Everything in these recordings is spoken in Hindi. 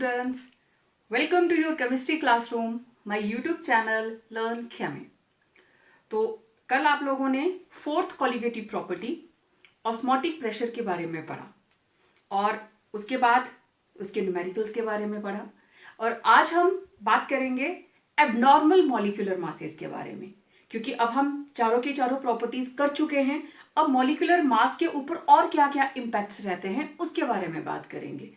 students, welcome to your chemistry classroom, my YouTube channel Learn Chemi। तो कल आप लोगों ने fourth colligative property osmotic pressure के बारे में पढ़ा और उसके बाद उसके न्यूमेरिकल्स के बारे में पढ़ा और आज हम बात करेंगे एबनॉर्मल मॉलिक्यूलर मासेस के बारे में, क्योंकि अब हम चारों की चारों प्रॉपर्टीज कर चुके हैं। अब मॉलिक्यूलर मास के ऊपर और क्या क्या इम्पैक्ट्स रहते हैं उसके बारे में बात करेंगे।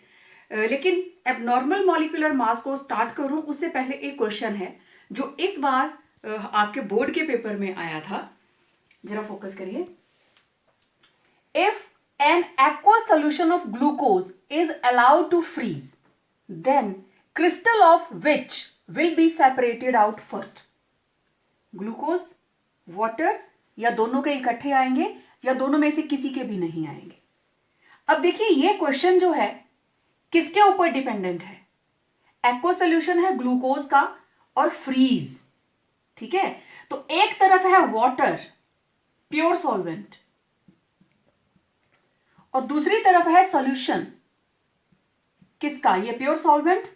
लेकिन एबनॉर्मल मॉलिक्यूलर मास को स्टार्ट करूं उससे पहले एक क्वेश्चन है जो इस बार आपके बोर्ड के पेपर में आया था। जरा फोकस करिए। If an aqueous solution of glucose is allowed to freeze, then crystal of which will be separated out first? Glucose, water या दोनों के इकट्ठे आएंगे या दोनों में से किसी के भी नहीं आएंगे। अब देखिए ये क्वेश्चन जो है किसके ऊपर डिपेंडेंट है। एक्वा सोल्यूशन है ग्लूकोज का और फ्रीज, ठीक है। तो एक तरफ है वाटर प्योर सॉल्वेंट और दूसरी तरफ है सॉल्यूशन किसका, ये प्योर सॉल्वेंट,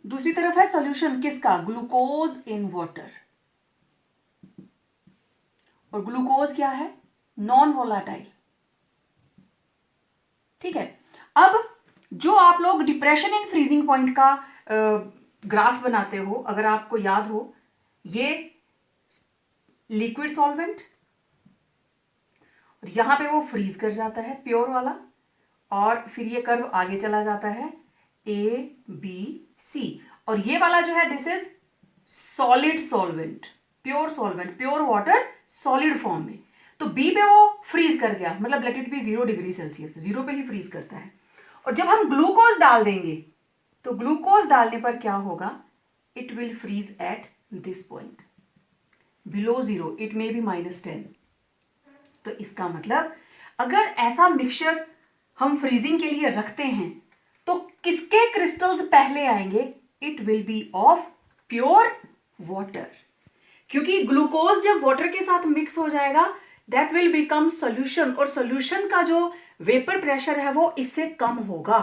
दूसरी तरफ है सॉल्यूशन किसका, ग्लूकोज इन वाटर। और ग्लूकोज क्या है, नॉन वोलाटाइल, ठीक है। अब जो आप लोग डिप्रेशन इन फ्रीजिंग पॉइंट का ग्राफ बनाते हो, अगर आपको याद हो, ये लिक्विड सॉल्वेंट और यहां पे वो फ्रीज कर जाता है प्योर वाला और फिर ये कर्व आगे चला जाता है ए बी सी और ये वाला जो है this is solid solvent, pure solvent, pure water solid form में। तो बी पे वो फ्रीज कर गया, मतलब late it B 0 degree Celsius, 0 पे ही फ्रीज करता है। और जब हम ग्लूकोज डाल देंगे तो ग्लूकोज डालने पर क्या होगा, it will freeze at this point below 0, it may be -10। तो इसका मतलब अगर ऐसा मिक्सचर हम फ्रीजिंग के लिए रखते हैं तो किसके क्रिस्टल्स पहले आएंगे, it will B of pure water, क्योंकि ग्लूकोज जब वाटर के साथ मिक्स हो जाएगा दैट विल बिकम सोल्यूशन और सोल्यूशन का जो वेपर प्रेशर है वो इससे कम होगा।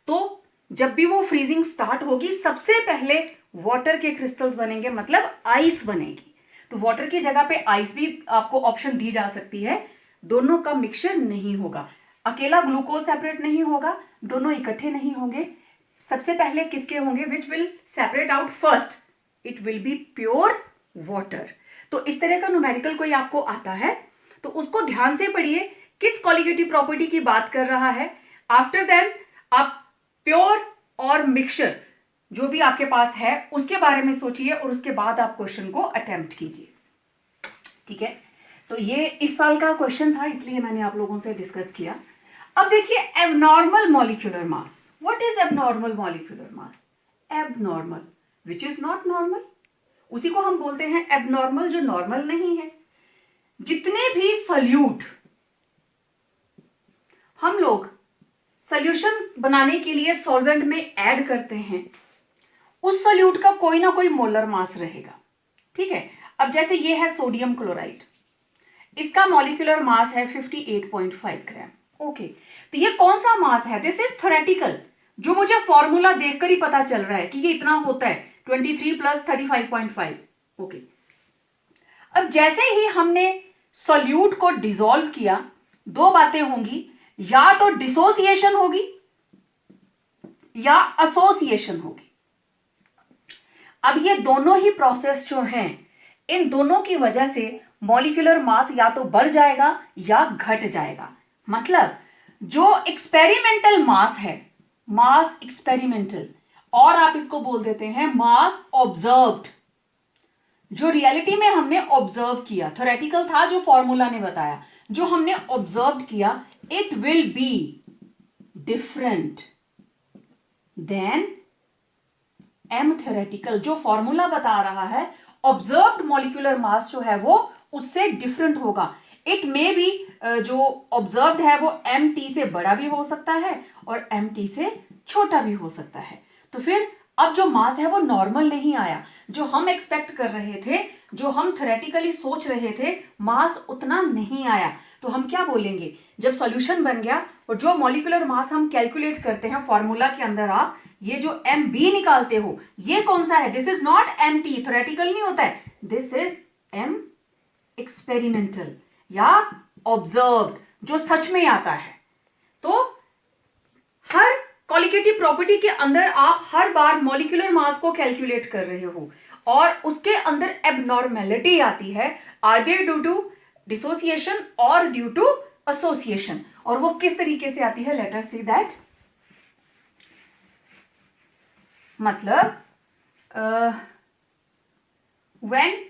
तो जब भी वो फ्रीजिंग स्टार्ट होगी सबसे पहले वाटर के क्रिस्टल्स बनेंगे, मतलब आइस बनेगी। तो वाटर की जगह पे आइस भी आपको ऑप्शन दी जा सकती है। दोनों का मिक्सचर नहीं होगा, अकेला ग्लूकोज सेपरेट नहीं होगा, दोनों इकट्ठे नहीं होंगे। सबसे पहले किसके होंगे, which will separate out first, it will B pure water. तो इस तरह का न्यूमेरिकल कोई आपको आता है तो उसको ध्यान से पढ़िए, किस कॉलिगेटिव प्रॉपर्टी की बात कर रहा है। आफ्टर देन आप प्योर और मिक्सचर जो भी आपके पास है उसके बारे में सोचिए और उसके बाद आप क्वेश्चन को अटेम्प्ट कीजिए, ठीक है। तो ये इस साल का क्वेश्चन था इसलिए मैंने आप लोगों से डिस्कस किया। अब देखिए abnormal molecular mass, what is abnormal molecular mass, abnormal which is not normal, उसी को हम बोलते हैं एबनॉर्मल जो नॉर्मल नहीं है। जितने भी सॉल्यूट हम लोग सॉल्यूशन बनाने के लिए सॉल्वेंट में ऐड करते हैं उस सॉल्यूट का कोई ना कोई मोलर मास रहेगा, ठीक है। अब जैसे ये है सोडियम क्लोराइड, इसका मॉलिक्यूलर मास है 58.5 ग्राम, ओके। तो ये कौन सा मास है, दिस इज थ्योरेटिकल, जो मुझे फॉर्मूला देखकर ही पता चल रहा है कि ये इतना होता है 23 + 35.5, ओके। अब जैसे ही हमने सॉल्यूट को डिसॉल्व किया दो बातें होंगी, या तो डिसोसिएशन होगी या एसोसिएशन होगी। अब ये दोनों ही प्रोसेस जो हैं इन दोनों की वजह से मॉलिक्यूलर मास या तो बढ़ जाएगा या घट जाएगा। मतलब जो एक्सपेरिमेंटल मास है, मास एक्सपेरिमेंटल, और आप इसको बोल देते हैं मास ऑब्जर्व्ड, जो रियलिटी में हमने ऑब्जर्व किया, थ्योरेटिकल था जो फॉर्मूला ने बताया, जो हमने ऑब्जर्व किया, it will be different than M theoretical, जो फॉर्मूला बता रहा है ऑब्जर्व्ड मॉलिक्यूलर मास जो है वो उससे डिफरेंट होगा। इट मे बी जो ऑब्जर्व्ड है वो एम टी से बड़ा भी हो सकता है और एम टी से छोटा भी हो सकता है। तो फिर अब जो मास है वो नॉर्मल नहीं आया, जो हम एक्सपेक्ट कर रहे थे, जो हम थ्योरेटिकली सोच रहे थे, मास उतना नहीं आया। तो हम क्या बोलेंगे, जब सॉल्यूशन बन गया और जो मॉलिक्यूलर मास हम कैलकुलेट करते हैं फॉर्मूला के अंदर, आप ये जो MB निकालते हो, ये कौन सा है? This is not MT, theoretical नहीं होता है, दिस इज M एक्सपेरिमेंटल या ऑब्जर्व्ड, जो सच में आता है। तो हर क्वालिटेटिव प्रॉपर्टी के अंदर आप हर बार मॉलिक्यूलर मास को कैलकुलेट कर रहे हो और उसके अंदर एबनॉर्मेलिटी आती है, आइदर ड्यू टू डिसोसिएशन और ड्यू टू एसोसिएशन। और वो किस तरीके से आती है, लेट अस सी दैट। मतलब when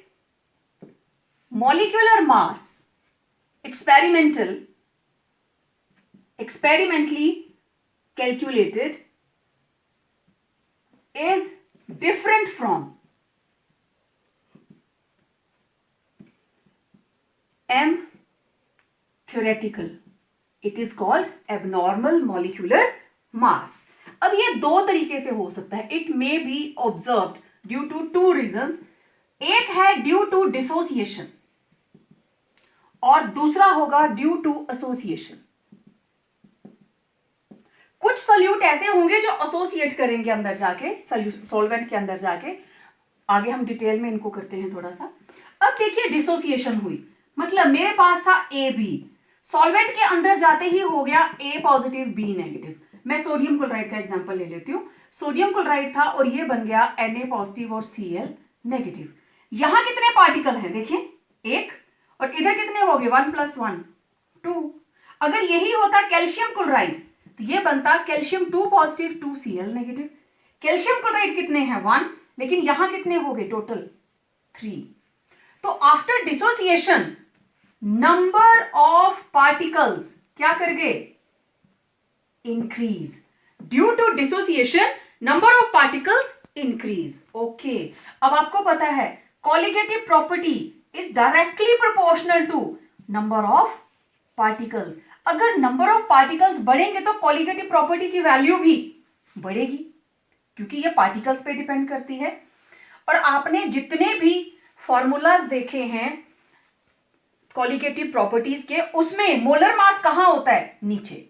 molecular mass experimentally calculated is different from M theoretical, it is called abnormal molecular mass। अब ये दो तरीके से हो सकता है, it may be observed due to two reasons। एक है ड्यू टू डिसोसिएशन और दूसरा होगा ड्यू टू एसोसिएशन। कुछ सोल्यूट ऐसे होंगे जो एसोसिएट करेंगे अंदर जाके, सॉल्वेंट के अंदर जाके, आगे हम डिटेल में इनको करते हैं थोड़ा सा। अब देखिए डिसोसिएशन हुई, मतलब मेरे पास था AB, सॉल्वेंट के अंदर जाते ही हो गया A पॉजिटिव B नेगेटिव। मैं सोडियम क्लोराइड का एग्जांपल ले लेती हूँ। सोडियम क्लोराइड था और ये बन गया Na पॉजिटिव और Cl नेगेटिव। यहां कितने पार्टिकल हैं देखिए, एक, और इधर कितने हो गए, 1 + 1 2। अगर यही होता कैल्शियम क्लोराइड तो ये बनता calcium 2 positive 2 Cl negative. Calcium chloride कितने हैं, 1, लेकिन यहां कितने हो गए टोटल 3। तो after dissociation number of particles क्या कर गए, increase. Due to dissociation number of particles increase. Okay, अब आपको पता है colligative property is directly proportional to number of particles. अगर नंबर ऑफ पार्टिकल्स बढ़ेंगे तो कॉलिगेटिव प्रॉपर्टी की वैल्यू भी बढ़ेगी, क्योंकि ये पार्टिकल्स पे डिपेंड करती है। और आपने जितने भी फॉर्मूलाज देखे हैं कॉलिगेटिव प्रॉपर्टीज के, उसमें मोलर मास कहां होता है, नीचे।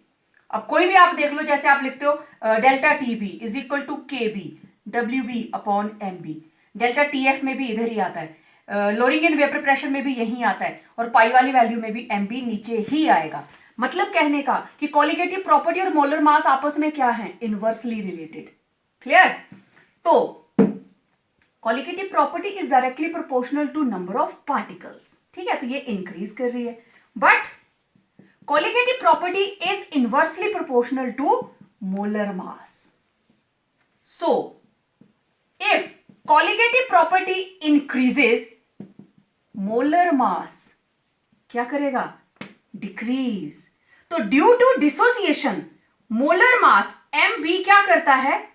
अब कोई भी आप देख लो, जैसे आप लिखते हो delta TB is equal to KB WB/MB, delta TF में भी इधर ही आता है, लोरिंगन वेपर प्रेशर में भी यही आता है, और पाई वाली वैल्यू में भी MB नीचे ही आएगा। मतलब कहने का कि कॉलिगेटिव प्रॉपर्टी और मोलर मास आपस में क्या है, इनवर्सली रिलेटेड। क्लियर? तो colligative property is directly proportional to number of particles, ठीक है, तो ये इंक्रीज कर रही है। But colligative property is inversely proportional to molar mass. So if colligative property increases, molar mass क्या करेगा, डिक्रीज। तो due to dissociation molar mass MB क्या करता है,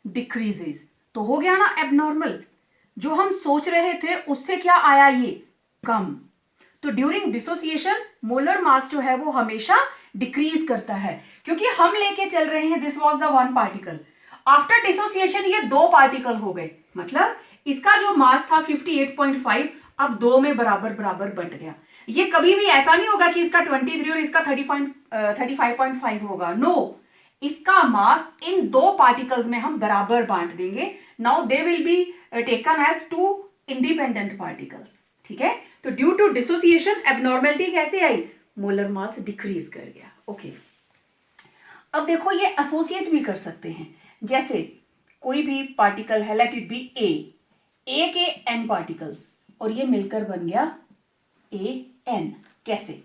डिक्रीजेस। तो हो गया ना एबनॉर्मल, जो हम सोच रहे थे उससे क्या आया, ये कम। तो ड्यूरिंग डिसोसिएशन मोलर मास जो है वो हमेशा डिक्रीज करता है, क्योंकि हम लेके चल रहे हैं this was the 1 particle, after dissociation ये 2 पार्टिकल हो गए, मतलब इसका जो मास था 58.5 अब 2 में बराबर बराबर बंट गया। ये कभी भी ऐसा नहीं होगा कि इसका 23 और इसका 35.5 होगा, नो, इसका मास इन 2 पार्टिकल्स में हम बराबर बांट देंगे। Now they will be taken as 2 independent particles, ठीक है। तो ड्यू टू डिसोसिएशन एबनॉर्मेलिटी कैसे आई, मोलर मास डिक्रीज कर गया। ओके, अब देखो ये एसोसिएट भी कर सकते हैं, जैसे कोई भी पार्टिकल है, लेट इट बी ए के N पार्टिकल्स और ये मिलकर बन गया AN। कैसे,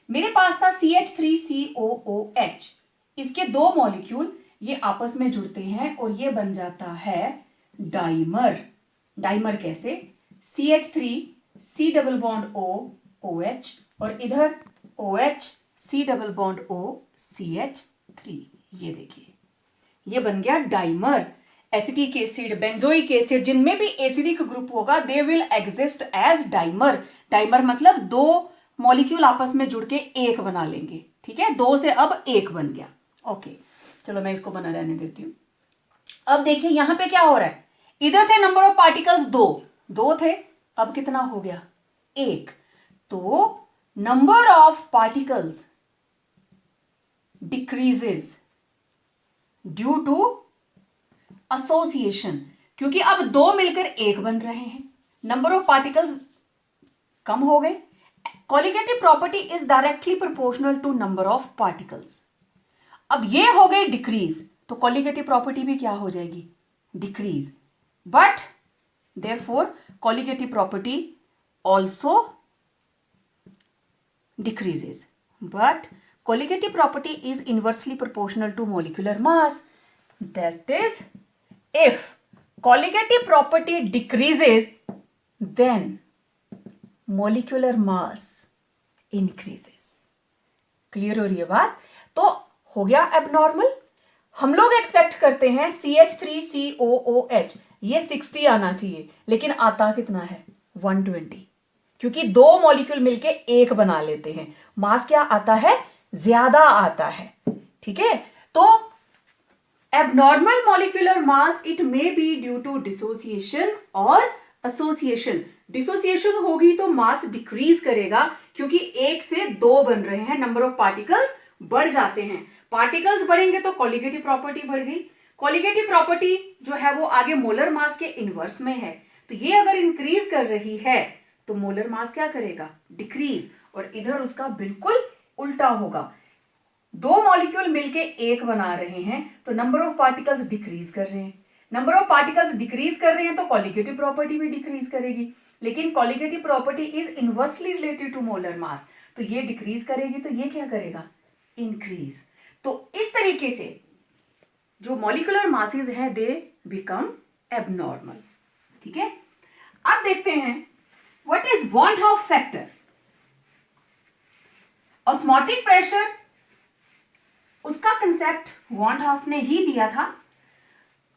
मेरे पास था CH3COOH, इसके 2 मॉलिक्यूल ये आपस में जुड़ते हैं और ये बन जाता है डाइमर। डाइमर कैसे, CH3C++OOH और इधर OHC++OCH3, ये देखिए ये बन गया dimer. Acetic acid, benzoic acid, जिनमें भी एसिडिक ग्रुप होगा they will exist as dimer. Dimer मतलब 2 मॉलिक्यूल आपस में जुड़ के एक बना लेंगे, ठीक है, 2 से अब 1 बन गया। ओके, चलो मैं इसको बना रहने देती हूँ। अब देखिए यहां पे क्या हो रहा है, इधर थे नंबर ऑफ पार्टिकल्स दो थे, अब कितना हो गया, एक। तो number of particles decreases due to association, क्योंकि अब दो मिलकर एक बन रहे हैं, नंबर ऑफ पार्टिकल्स कम हो गए। Colligative property is directly proportional to number of particles. अब ये हो गई डिक्रीज, तो कॉलिगेटिव प्रॉपर्टी भी क्या हो जाएगी, decrease. But therefore colligative property also decreases, but colligative property is inversely proportional to molecular mass. That is, if colligative property decreases, then molecular mass increases. Clear हो रही है बात? तो हो गया एबनॉर्मल। हम लोग एक्सपेक्ट करते हैं CH3COOH ये 60 आना चाहिए, लेकिन आता कितना है, 120, क्योंकि दो मॉलिक्यूल मिलके एक बना लेते हैं, मास क्या आता है, ज्यादा आता है। ठीक है, तो abnormal molecular mass it may be due to dissociation और एसोसिएशन। डिसोसिएशन होगी तो मास डिक्रीज करेगा, क्योंकि एक से दो बन रहे हैं, नंबर ऑफ पार्टिकल्स बढ़ जाते हैं। पार्टिकल्स बढ़ेंगे तो कॉलिगेटिव प्रॉपर्टी बढ़ गई। कॉलिगेटिव प्रॉपर्टी जो है वो आगे मोलर मास के इनवर्स में है, तो ये अगर इंक्रीज कर रही है तो मोलर मास क्या करेगा, डिक्रीज, और इधर उसका बिल्कुल उल्टा होगा। दो मॉलिक्यूल मिलके एक बना रहे हैं तो नंबर ऑफ पार्टिकल्स डिक्रीज कर रहे हैं, नंबर ऑफ पार्टिकल्स डिक्रीज कर रहे हैं तो कॉलिगेटिव प्रॉपर्टी भी डिक्रीज करेगी, लेकिन colligative property is inversely related to molar mass, तो ये डिक्रीज करेगी तो ये क्या करेगा, इंक्रीज। तो इस तरीके से जो मॉलिक्यूलर मासेस हैं दे बिकम एबनॉर्मल। ठीक है, अब देखते हैं what is van't Hoff factor. Osmotic pressure उसका कंसेप्ट वॉन हाफ ने ही दिया था,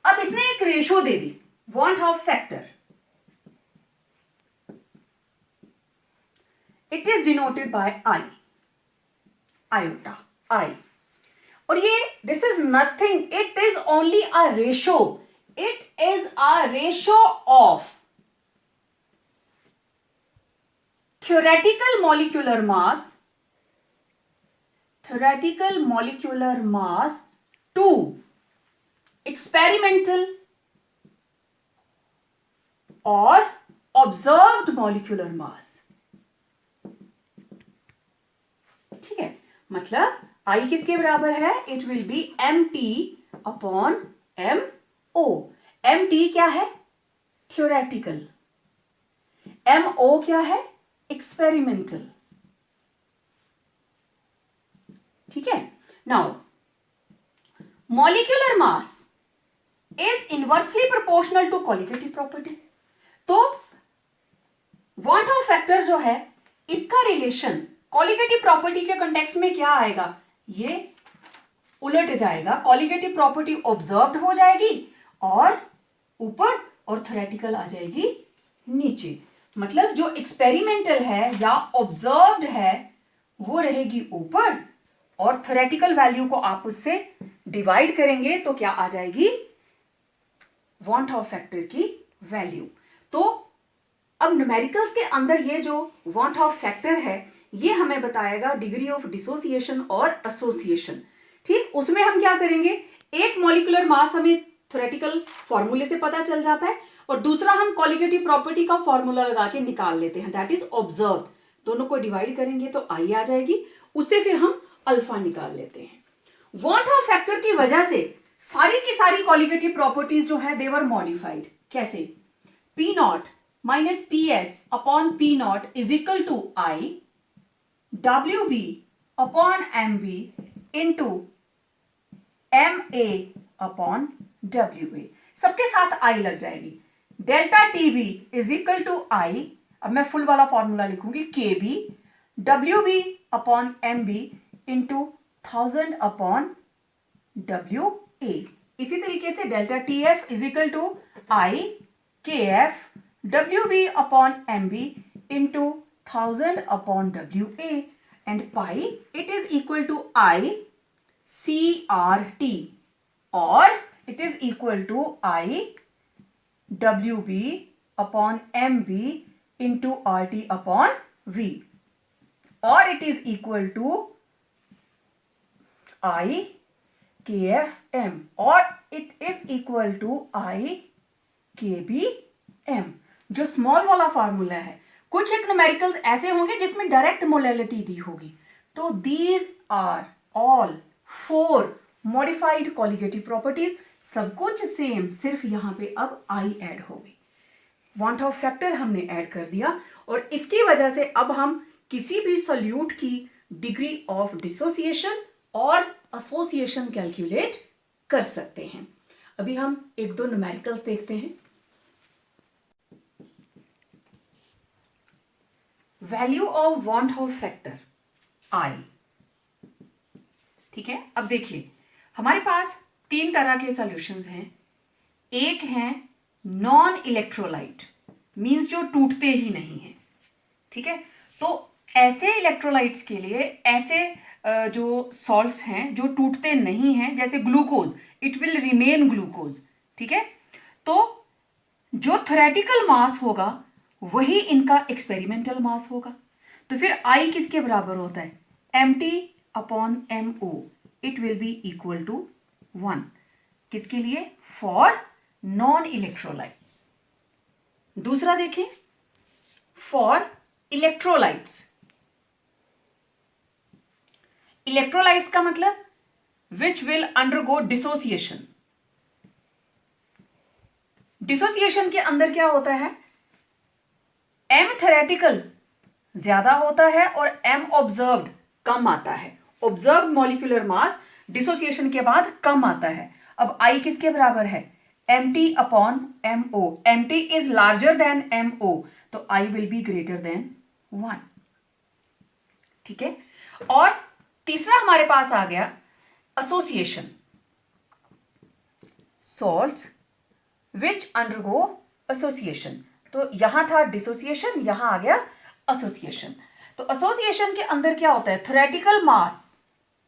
अब इसने एक रेशो दे दी, van't Hoff factor. It is denoted by I, iota I, और ये this is nothing, it is only a ratio, it is a ratio of theoretical molecular mass to experimental or observed molecular mass। ठीक है, मतलब I किसके बराबर है, it will B MT upon MO। MT क्या है, थियोरेटिकल, MO क्या है, एक्सपेरिमेंटल। ठीक है, now molecular mass is inversely proportional to colligative property, तो वॉन हाफ फैक्टर जो है इसका रिलेशन कॉलिगेटिव प्रॉपर्टी के कंटेक्स्ट में क्या आएगा, ये उलट जाएगा, कॉलिगेटिव प्रॉपर्टी ऑब्जर्व्ड हो जाएगी और ऊपर और थ्योरेटिकल आ जाएगी नीचे। मतलब जो एक्सपेरिमेंटल है या ऑब्जर्व्ड है वो रहेगी ऊपर, और थ्योरेटिकल वैल्यू को आप उससे डिवाइड करेंगे तो क्या आ जाएगी, वॉन हाफ फैक्टर की वैल्यू। तो अब न्यूमेरिकल्स के अंदर ये जो वॉन हाफ फैक्टर है ये हमें बताएगा डिग्री ऑफ डिसोसिएशन और एसोसिएशन। ठीक, उसमें हम क्या करेंगे, एक मॉलिक्यूलर मास हमें थ्योरेटिकल फॉर्मूले से पता चल जाता है, और दूसरा हम कॉलिगेटिव प्रॉपर्टी का फॉर्मूला लगा के निकाल लेते हैं, दैट इज ऑब्जर्व। दोनों को डिवाइड करेंगे तो आई आ जाएगी, उससे फिर हम अल्फा निकाल लेते हैं। वॉन हाफ फैक्टर की वजह से सारी की सारी कॉलिगेटिव प्रॉपर्टीज जो है दे वर मॉडिफाइड। कैसे, P naught minus P S upon P naught is equal to I W B upon M B into M A upon W A, सबके साथ आई लग जाएगी। Delta T B is equal to I, अब मैं फुल वाला फॉर्मूला लिखूंगी, K B W B upon M B into 1000 upon W A. इसी तरीके से delta T F is equal to I K F W B upon M B into 1000 upon W A, and pi it is equal to I C R T, और it is equal to I W B upon M B into R T upon V, और it is equal to I K F M, और it is equal to I K B M. जो स्मॉल वाला फार्मूला है, कुछ एक न्यूमेरिकल्स ऐसे होंगे जिसमें डायरेक्ट मोलैलिटी दी होगी, तो these are all 4 modified colligative properties, सब कुछ सेम, सिर्फ यहां पे अब आई ऐड हो गई, वांट ऑफ फैक्टर हमने ऐड कर दिया, और इसकी वजह से अब हम किसी भी सॉल्यूट की डिग्री ऑफ डिसोसिएशन और एसोसिएशन कैलकुलेट कर सकते हैं। अभी हम एक दो न्यूमेरिकल्स देखते हैं। Value of van't Hoff factor I, ठीक है। अब देखिए हमारे पास 3 तरह के सॉल्यूशंस हैं। एक है नॉन इलेक्ट्रोलाइट, मींस जो टूटते ही नहीं है, ठीक है। तो ऐसे इलेक्ट्रोलाइट्स के लिए, ऐसे जो सॉल्ट्स हैं जो टूटते नहीं हैं, जैसे glucose, it will remain glucose, ठीक है। तो जो थ्योरेटिकल मास होगा वही इनका एक्सपेरिमेंटल मास होगा। तो फिर आई किसके बराबर होता है? M T upon M O, it will be equal to 1। किसके लिए? For non electrolytes. दूसरा देखें, फॉर इलेक्ट्रोलाइट्स। इलेक्ट्रोलाइट्स का मतलब which will undergo dissociation. Dissociation के अंदर क्या होता है? एम थेरेटिकल ज्यादा होता है और एम ऑब्जर्व्ड कम आता है। ऑब्जर्व्ड मॉलिक्यूलर मास डिसोसिएशन के बाद कम आता है। अब आई किसके बराबर है? M T upon M O. M T is larger than M O, तो I will be greater than 1, ठीक है। और तीसरा हमारे पास आ गया association, salts which undergo association. तो यहां था डिसोसिएशन, यहां आ गया एसोसिएशन। तो एसोसिएशन के अंदर क्या होता है? थ्योरेटिकल मास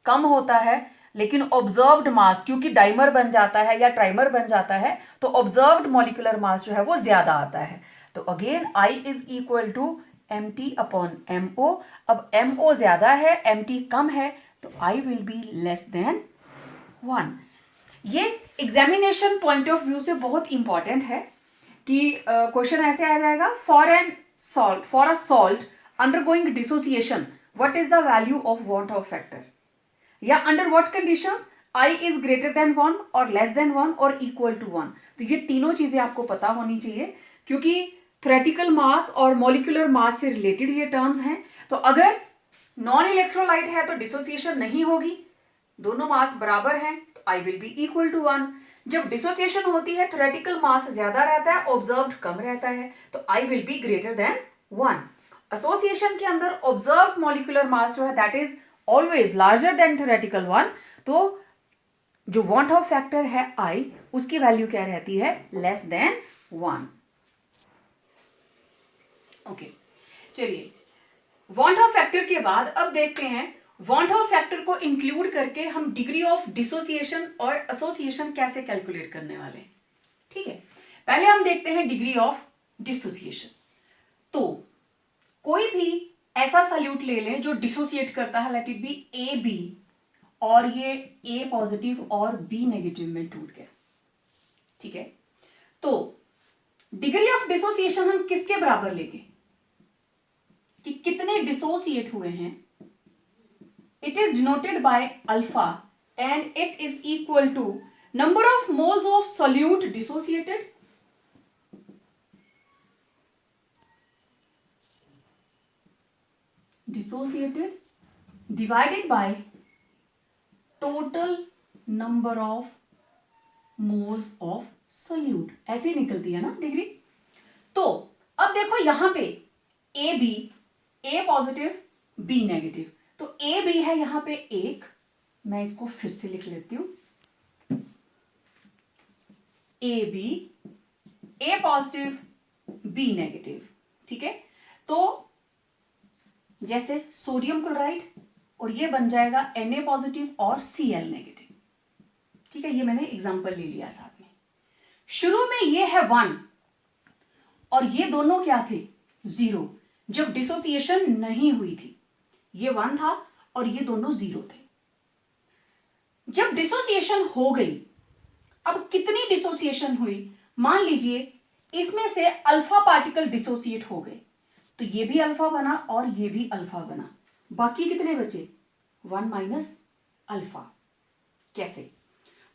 कम होता है, लेकिन ऑब्जर्व्ड मास, क्योंकि डाइमर बन जाता है या ट्राइमर बन जाता है, तो ऑब्जर्व्ड मॉलिक्यूलर मास जो है वो ज्यादा आता है। तो again I is equal to M T upon M O. अब एम ओ ज्यादा है, एम टी कम है, तो I will be less than 1। ये एग्जामिनेशन पॉइंट ऑफ व्यू से बहुत इंपॉर्टेंट है कि क्वेश्चन ऐसे आ जाएगा, for a salt undergoing dissociation what is the value of van't Hoff factor, या under what conditions I is greater than 1 और लेस देन 1 और इक्वल टू 1। तो ये तीनों चीजें आपको पता होनी चाहिए, क्योंकि थ्योरेटिकल मास और मॉलिक्यूलर मास से रिलेटेड ये टर्म्स हैं। तो अगर नॉन इलेक्ट्रोलाइट है तो डिसोसिएशन नहीं होगी, दोनों मास बराबर हैं, तो I will be equal to 1। जब डिसोसिएशन होती है, थ्योरेटिकल मास ज्यादा रहता है, ऑब्जर्व्ड कम रहता है, तो I will be greater than 1। Association के अंदर ऑब्जर्व्ड मॉलिक्यूलर मास जो है that is always larger than theoretical one, तो जो वांट ऑफ फैक्टर है आई, उसकी वैल्यू क्या रहती है? Less than 1। ओके, चलिए वांट ऑफ फैक्टर के बाद अब देखते हैं वांट ऑफ फैक्टर को इंक्लूड करके हम डिग्री ऑफ डिसोसिएशन और एसोसिएशन कैसे कैलकुलेट करने वाले हैं, ठीक है। पहले हम देखते हैं डिग्री ऑफ डिसोसिएशन। तो कोई भी ऐसा सॉल्यूट ले लें जो डिसोसिएट करता है, let it be A B, और ये ए पॉजिटिव और बी नेगेटिव में टूट गया, ठीक है। तो डिग्री ऑफ डिसोसिएशन हम किसके बराबर लेंगे कि कितने डिसोसिएट हुए हैं? It is denoted by alpha and it is equal to number of moles of solute dissociated divided by total number of moles of solute। ऐसे ही निकलती है ना डिग्री। तो अब देखो यहां पे A B, A positive B negative, तो ए बी है यहां पे 1, मैं इसको फिर से लिख लेती हूं, A B, A positive B negative, ठीक है। तो जैसे सोडियम क्लोराइड, और ये बन जाएगा Na पॉजिटिव और Cl नेगेटिव, ठीक है, ये मैंने एग्जांपल ले लिया साथ में। शुरू में ये है 1 और ये दोनों क्या थे, 0, जब डिसोसिएशन नहीं हुई थी। ये 1 था और ये दोनों 0 थे। जब डिसोसिएशन हो गई, अब कितनी डिसोसिएशन हुई, मान लीजिए इसमें से अल्फा पार्टिकल डिसोसिएट हो गए, तो ये भी अल्फा बना और ये भी अल्फा बना, बाकी कितने बचे, 1 माइनस अल्फा। कैसे,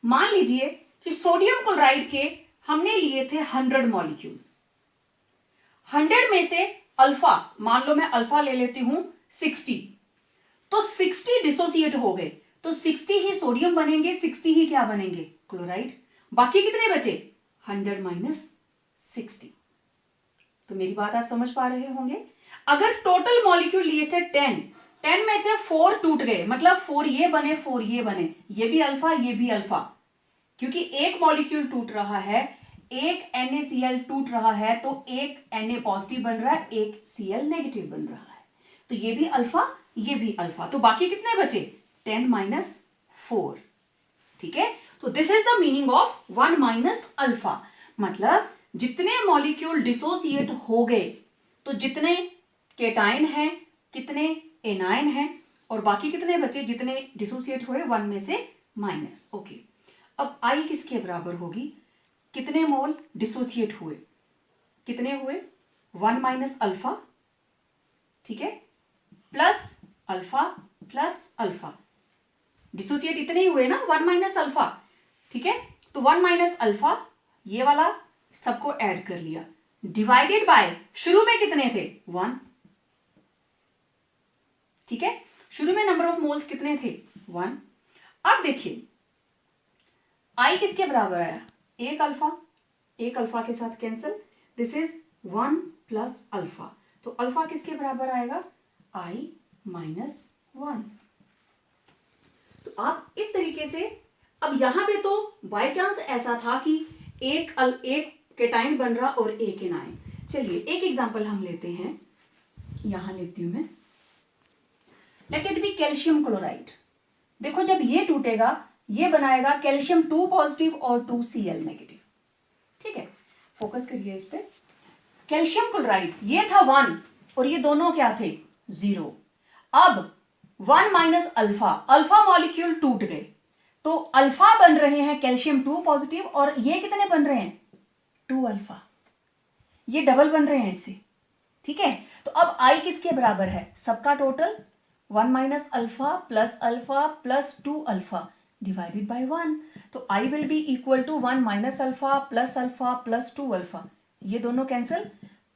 मान लीजिए कि सोडियम क्लोराइड के हमने लिए थे 100 मॉलिक्यूल्स, 100 में से अल्फा, मान लो मैं अल्फा ले लेती हूं 60, तो 60 डिसोसिएट हो गए, तो 60 ही सोडियम बनेंगे, 60 ही क्या बनेंगे, क्लोराइड। बाकी कितने बचे, 100 माइनस 60। तो मेरी बात आप समझ पा रहे होंगे। अगर टोटल मॉलिक्यूल लिए थे 10 में से 4 टूट गए, मतलब 4 ये बने 4 ये बने, ये भी अल्फा ये भी अल्फा, क्योंकि एक मॉलिक्यूल टूट रहा है, एक NaCl टूट रहा है, तो एक Na पॉजिटिव बन रहा है, एक Cl नेगेटिव बन रहा है, तो ये भी अल्फा ये भी अल्फा, तो बाकी कितने बचे, 10 माइनस 4। ठीक है, तो this is the meaning of 1 minus alpha. मतलब जितने मॉलिक्यूल डिसोसिएट हो गए, तो जितने केटाइन हैं, कितने एनाइन हैं, और बाकी कितने बचे, जितने डिसोसिएट हुए 1 में से माइनस। ओके, अब आई किसके बराबर होगी, कितने मोल डिसोसिएट हुए, कितने हुए, 1 माइनस अल्फा, ठीक है, plus alpha plus alpha, dissociate इतने ही हुए ना, 1 माइनस अल्फा। ठीक है, तो 1 माइनस अल्फा, ये वाला सबको ऐड कर लिया, डिवाइडेड बाय, शुरू में कितने थे, 1। ठीक है, शुरू में नंबर ऑफ मोल्स कितने थे, 1। अब देखिए आई किसके बराबर आया, एक अल्फा के साथ cancel, this is 1 plus alpha, तो अल्फा किसके बराबर आएगा, आई माइनस 1। तो आप इस तरीके से, अब यहां पे तो बाय चांस ऐसा था कि एक केटाइन बन रहा और एक एनाइन। चलिए एक एग्जांपल हम लेते हैं, यहां लेती हूं मैं, late it B calcium chloride. देखो जब ये टूटेगा, ये बनाएगा कैल्शियम 2 पॉजिटिव और 2 Cl नेगेटिव। ठीक है, फोकस करिए इस पे। कैल्शियम क्लोराइड ये था 1 और ये दोनों क्या थे, 0। अब 1 माइनस अल्फा, अल्फा मॉलिक्यूल टूट गए, तो अल्फा बन रहे हैं कैल्शियम 2 पॉजिटिव, और ये कितने बन रहे हैं, 2 अल्फा, ये डबल बन रहे हैं इससे। ठीक है, तो अब आई किसके बराबर है, सबका total 1 minus alpha plus 2 alpha divided by 1, तो I will be equal to 1 minus alpha plus 2 alpha, ये दोनों कैंसिल,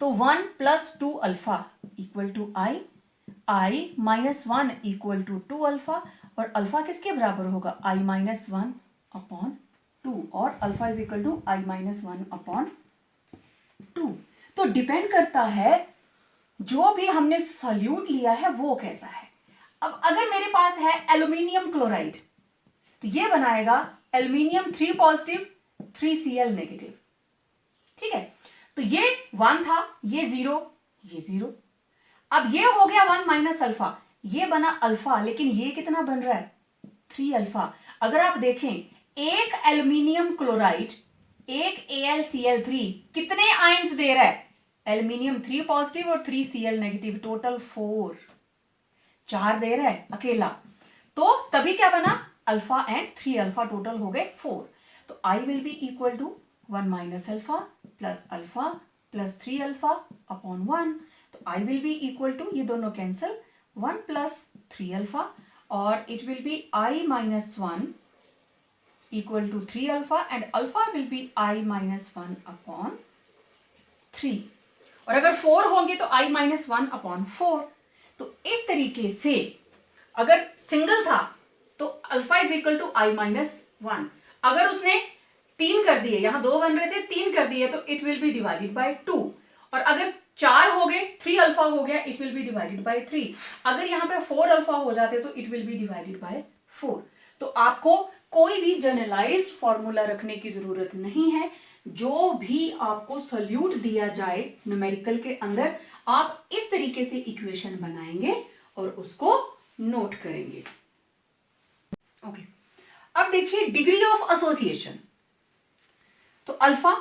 तो 1 plus 2 alpha equal to I minus 1 equal to 2 alpha, और अल्फा किसके बराबर होगा, आई माइनस 1 अपॉन 2, और alpha is equal to I minus 1 upon 2। तो डिपेंड करता है जो भी हमने सॉल्यूट लिया है वो कैसा है। अब अगर मेरे पास है एल्यूमिनियम क्लोराइड, तो ये बनाएगा एल्यूमिनियम 3 पॉजिटिव 3 Cl नेगेटिव। ठीक है, तो ये 1 था, ये 0 ये 0। अब ये हो गया 1 माइनस अल्फा, ये बना अल्फा, लेकिन ये कितना बन रहा है, 3 अल्फा। अगर आप देखें, एक एल्यूमिनियम क्लोराइड एक AlCl3 कितने आयंस दे रहा है, एल्यूमिनियम 3 पॉजिटिव और 3 Cl नेगेटिव, टोटल 4 दे रहा है अकेला, तो तभी क्या बना, अल्फा एंड 3 अल्फा, टोटल हो गए 4। तो I will be equal to 1 minus alpha plus 3 alpha upon 1, तो I will be equal to, ये दोनों कैंसिल, 1 प्लस 3 अल्फा, और it will be I minus 1 equal to 3 alpha, and alpha will be I minus 1 upon 3, और अगर 4 होंगे तो आई माइनस 1 अपॉन 4। तो इस तरीके से अगर सिंगल था तो alpha is equal to I minus 1, अगर उसने 3 कर दिए, यहां 2 बन रहे थे, 3 कर दिए, तो it will B divided by 2, और अगर 4 हो गए, 3 अल्फा हो गया, it will B divided by 3, अगर यहां पे 4 अल्फा हो जाते तो it will B divided by 4। तो आपको कोई भी जनरलाइज्ड फॉर्मूला रखने की जरूरत नहीं है, जो भी आपको सॉल्यूट दिया जाए न्यूमेरिकल के अंदर, आप इस तरीके से इक्वेशन बनाएंगे और उसको नोट करेंगे। ओके, अब देखिए डिग्री ऑफ एसोसिएशन, तो alpha,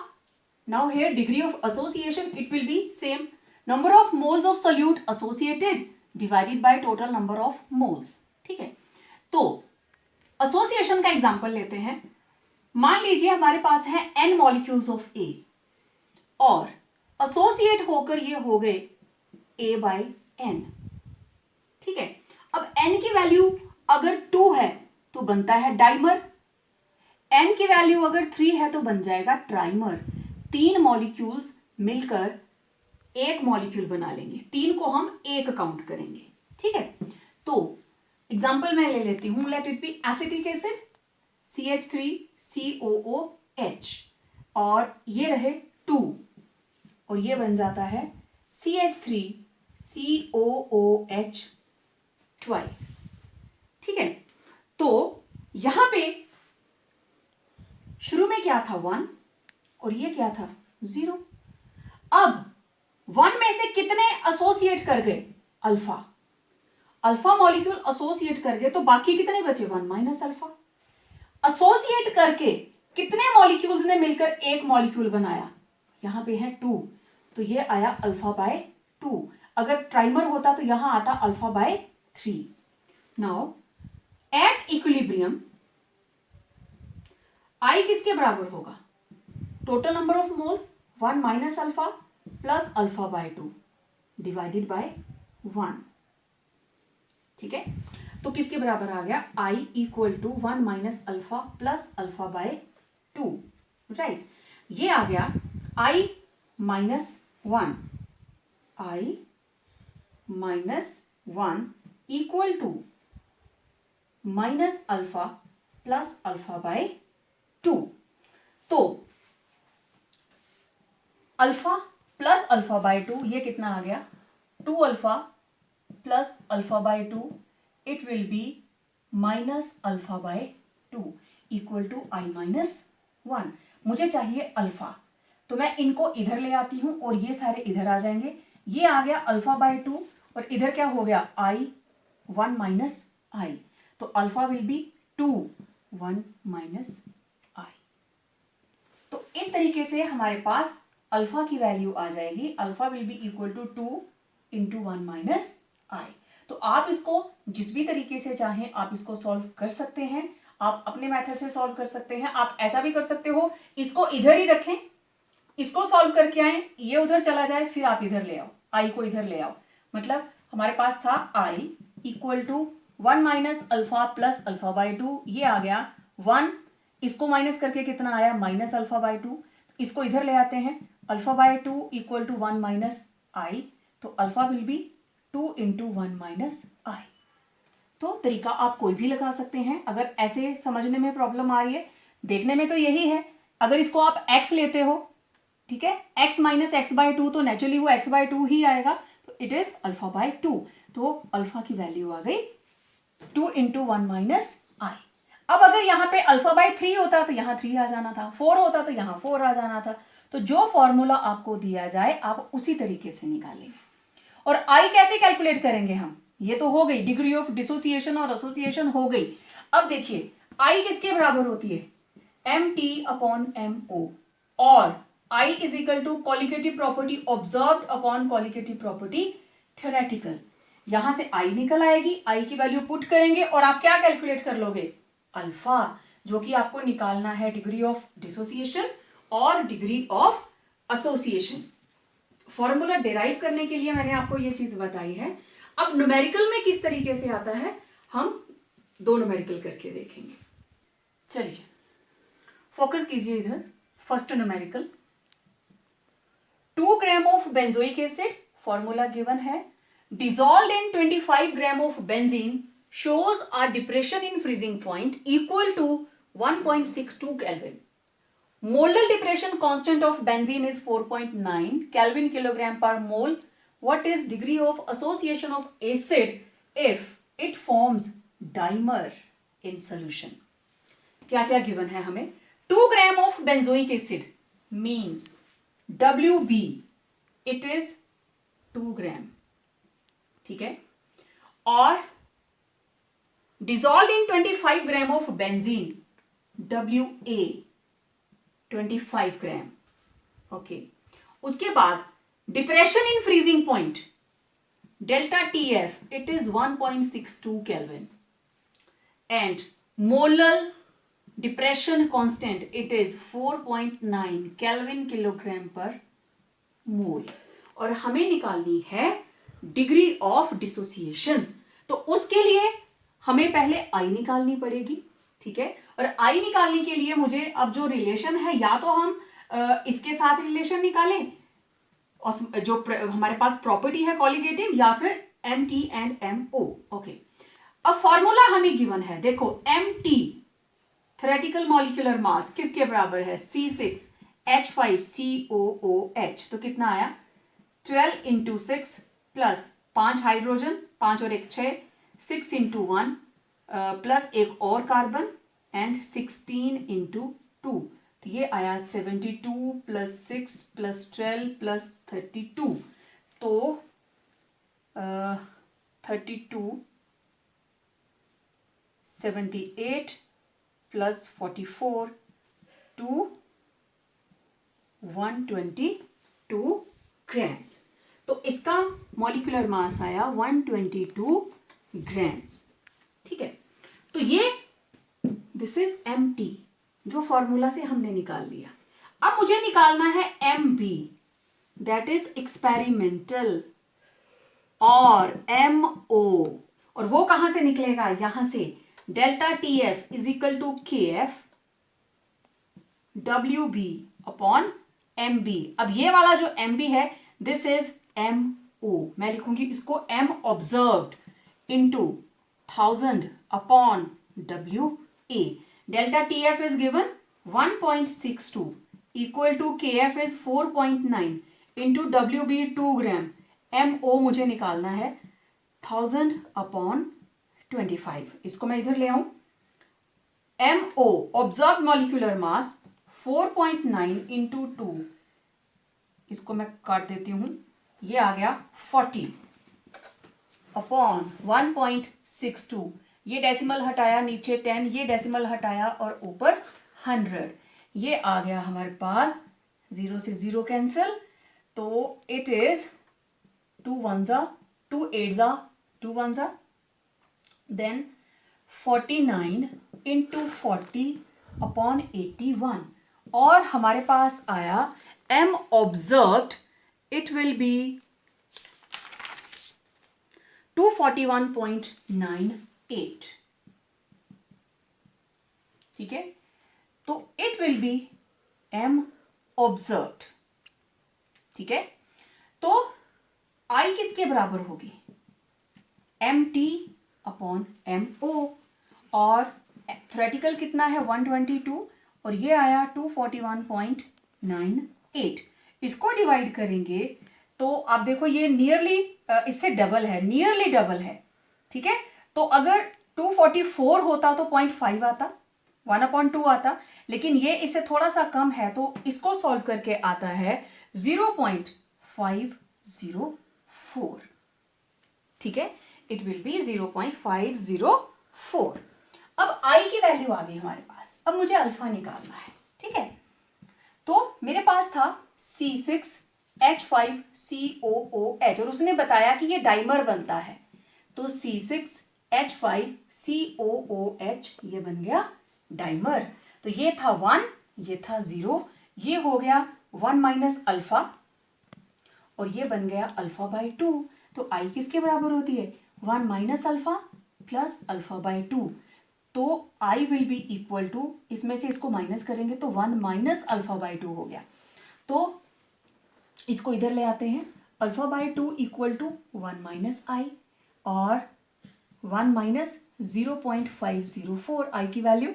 now here degree of association it will B same, number of moles of solute associated divided by total number of moles. ठीक है, तो एसोसिएशन का एग्जांपल लेते हैं। मान लीजिए हमारे पास है n मॉलिक्यूल्स ऑफ A और एसोसिएट होकर ये हो गए A बाई n। ठीक है, अब n की वैल्यू अगर 2 है तो बनता है डाइमर, n की वैल्यू अगर 3 है तो बन जाएगा ट्राइमर। 3 मॉलिक्यूल्स मिलकर एक मॉलिक्यूल बना लेंगे, 3 को हम एक काउंट करेंगे। ठीक है, तो एग्जाम्पल मैं ले लेती हूं, late it B acetic acid CH3COOH और ये रहे 2 और ये बन जाता है CH3COOH ट्वाइस। ठीक है, तो यहां पे शुरू में क्या था 1 और ये क्या था 0। अब 1 में से कितने एसोसिएट कर गए, अल्फा, अल्फा मॉलिक्यूल एसोसिएट कर गए, तो बाकी कितने बचे 1 माइनस अल्फा। एसोसिएट करके कितने मॉलिक्यूल्स ने मिलकर एक मॉलिक्यूल बनाया, यहां पे है 2, तो ये आया अल्फा बाय 2। अगर ट्राइमर होता तो यहां आता alpha by 3। Now at equilibrium I किसके बराबर होगा, total number of moles 1 minus alpha plus alpha by 2 divided by 1। ठीक है, तो किसके बराबर आ गया, I equal to 1 minus alpha plus alpha by 2, right. ये आ गया I minus 1, I minus 1 equal to minus alpha plus alpha by 2। तो अल्फा प्लस अल्फा बाय 2 ये कितना आ गया, 2 alpha plus alpha by 2 it will be minus alpha by 2 equal to I minus 1। मुझे चाहिए अल्फा, तो मैं इनको इधर ले आती हूं और ये सारे इधर आ जाएंगे। ये आ गया अल्फा बाय 2 और इधर क्या हो गया आई 1 माइनस आई, तो alpha will be 2 1 minus I. तो इस तरीके से हमारे पास अल्फा की वैल्यू आ जाएगी, alpha will be equal to 2 into 1 minus I. तो आप इसको जिस भी तरीके से चाहें आप इसको सॉल्व कर सकते हैं, आप अपने मेथड से सॉल्व कर सकते हैं। आप ऐसा भी कर सकते हो, इसको इधर ही रखें, इसको सॉल्व करके आए, ये उधर चला जाए, फिर आप इधर ले आओ, आई को इधर ले आओ। मतलब हमारे पास था I equal to 1 minus alpha plus alpha by 2, ये आ गया 1, इसको माइनस करके कितना आया माइनस अल्फा बाय 2, इसको इधर ले आते हैं, alpha by 2 equal to 1 minus I, तो alpha will be 2 into 1 minus I. तो तरीका आप कोई भी लगा सकते हैं। अगर ऐसे समझने में प्रॉब्लम आ रही है, देखने में तो यही है, अगर इसको आप x लेते हो, ठीक है, x माइनस एक्स बाय 2, तो नेचुरली वो x बाय 2 ही आएगा, तो इट इज अल्फा बाय 2। तो अल्फा की वैल्यू आ गई 2 इंटू 1 माइनस आई। अब अगर यहाँ पे अल्फा बाय 3 होता तो यहाँ 3 आ जाना था, 4 होता तो यहाँ 4 आ जाना था। तो जो फॉर्मूला आपको दिया जाए आप उसी तरीके से निकालेंगे। और आई कैसे कैलकुलेट करेंगे हम, ये तो हो गई डिग्री ऑफ डिसोसिएशन और एसोसिएशन हो गई। अब देखिए आई किसके बराबर होती है, MT अपॉन MO, और I is equal to colligative property observed upon colligative property theoretical. यहां से I निकल आएगी, I की वैल्यू पुट करेंगे और आप क्या कैलकुलेट कर लोगे, अल्फा, जो कि आपको निकालना है डिग्री ऑफ डिसोसिएशन और degree of association. Formula derive करने के लिए मैंने आपको ये चीज बताई है। अब न्यूमेरिकल में किस तरीके से आता है हम 2 न्यूमेरिकल करके देखेंगे। चलिए फोकस कीजिए इधर। First numerical, 2 gram of benzoic acid, formula given है, dissolved in 25 gram of benzene shows a depression in freezing point equal to 1.62 Kelvin. Molar depression constant of benzene is 4.9 Kelvin kilogram per mole. What is degree of association of acid if it forms dimer in solution? क्या क्या गिवन है हमें, 2 gram of benzoic acid means WB it is 2 ग्राम, ठीक है, और dissolve in 25 gram of benzene WA 25 gram. Okay, उसके बाद depression in freezing point delta TF it is 1.62 kelvin and molar depression constant it is 4.9 kelvin kilogram पर मोल। और हमें निकालनी है डिग्री ऑफ डिसोसिएशन। तो उसके लिए हमें पहले आई निकालनी पड़ेगी, ठीक है। और आई निकालने के लिए मुझे अब जो रिलेशन है, या तो हम इसके साथ रिलेशन निकालें और जो हमारे पास प्रॉपर्टी है कॉलिगेटिव, या फिर MT एंड MO। ओके, अब फॉर्मूला हमें गिवन है, देखो MT थ्योरेटिकल मॉलिक्यूलर मास किसके बराबर है, C6H5COOH। तो कितना आया 12 इंटू 6 प्लस 5 हाइड्रोजन, 5 और 1 6, 6 इंटू 1 प्लस एक और कार्बन एंड 16 इंटू 2। तो ये आया 72 प्लस 6 प्लस 12 प्लस 32। तो 32 78 प्लस 44 टू 122 ग्राम्स। तो इसका मॉलिक्यूलर मास आया 122 ग्राम्स, ठीक है। तो ये दिस इज MT जो फॉर्मूला से हमने निकाल लिया। अब मुझे निकालना है MB दैट इज एक्सपेरिमेंटल, और MO, और वो कहां से निकलेगा, यहां से delta TF is equal to KF WB upon MB। अब ये वाला जो MB है दिस इज MO, मैं लिखूंगी इसको M observed into 1000 upon WA। Delta TF is given 1.62 equal to KF is 4.9 into WB 2 gram. MO मुझे निकालना है 1000 अपॉन 25। इसको मैं इधर ले आऊं, MO observe molecular mass 4.9 into 2, इसको मैं काट देती हूं, ये आ गया 40 अपॉन 1.62। ये डेसिमल हटाया, नीचे 10, ये डेसिमल हटाया और ऊपर 100। ये आ गया हमारे पास 0 से 0 कैंसिल, तो इट इज 2 1 जा 2 8 जा 2 1 जा, देन 49 इंटू 40 अपॉन 81। और हमारे पास आया M observed it will B 241.98, ठीक है। तो it will B M observed, ठीक है। तो I किसके बराबर होगी, MT अपॉन MO, और थ्योरेटिकल कितना है 122 और ये आया 241.98। इसको डिवाइड करेंगे तो आप देखो ये नियरली इससे डबल है, नियरली डबल है, ठीक है। तो अगर 244 होता तो 0.5 आता, 1/2 आता, लेकिन ये इससे थोड़ा सा कम है तो इसको सॉल्व करके आता है 0.504, ठीक है। It will B 0.504। अब आई की वैल्यू आ गई हमारे पास, अब मुझे अल्फा निकालना है, ठीक है। तो मेरे पास था C6H5COOH और उसने बताया कि ये डाइमर बनता है, तो C6H5COOH ये बन गया डाइमर। तो ये था 1, ये था 0, ये हो गया 1 माइनस अल्फा और ये बन गया अल्फा बाई 2। तो आई किसके बराबर होती है, 1 minus alpha plus alpha by 2। तो I will be equal to, इसमें से इसको माइनस करेंगे तो 1 माइनस अल्फा बाई 2 हो गया। तो इसको इधर ले आते हैं, alpha by 2 equal to 1 minus I और 1 माइनस 0.504 आई की वैल्यू,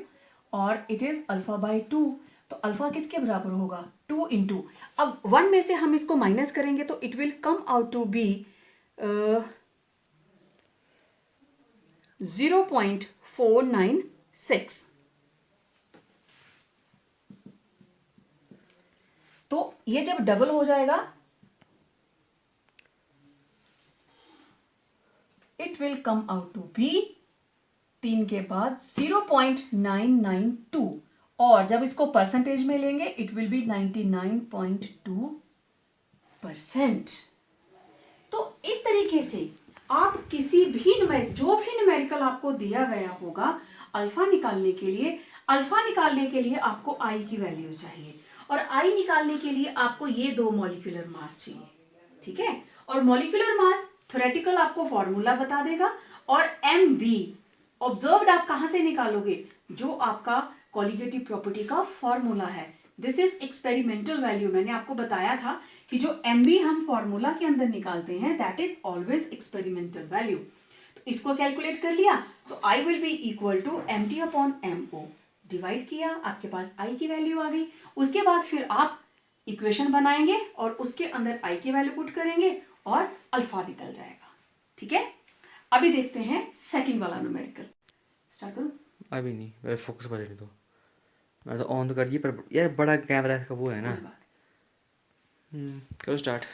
और इट इज अल्फा बाई 2। तो अल्फा किसके बराबर होगा, 2 इंटू, अब 1 में से हम इसको माइनस करेंगे तो it will come out to be 0.496। तो ये जब डबल हो जाएगा it will come out to be 3 के बाद 0.992 और जब इसको परसेंटेज में लेंगे इट विल बी 99.2%। तो इस तरीके से आप किसी भी जो भी न्यूमेरिकल आपको दिया गया होगा, अल्फा निकालने के लिए आपको आई की वैल्यू चाहिए, और आई निकालने के लिए आपको ये दो मॉलिक्यूलर मास चाहिए, ठीक है। और मॉलिक्यूलर मास थ्योरेटिकल आपको फॉर्मूला बता देगा, और एम बी ऑब्जर्व्ड आप कहां से निकालोगे, जो आपका कॉलिगेटिव प्रॉपर्टी का फॉर्मूला है। This is experimental value. मैंने आपको बताया था कि जो एम बी हम फॉर्मूला के अंदर निकालते हैं that is always experimental value. तो इसको कैलकुलेट कर लिया, तो I will be equal to M T upon M O, divide किया, आपके पास आई की वैल्यू आ गई। उसके बाद फिर आप इक्वेशन बनाएंगे और उसके अंदर आई की वैल्यू पुट करेंगे और अल्फा निकल जाएगा, ठीक है। अभी देखते हैं सेकंड वाला न्यूमेरिकल। स्टार्ट करूं? अभी नहीं, मेरे फोकस पर रहने दो। मैंने तो ऑन तो कर दिया, पर यार बड़ा कैमरा का वो है ना। कोई बात करो स्टार्ट।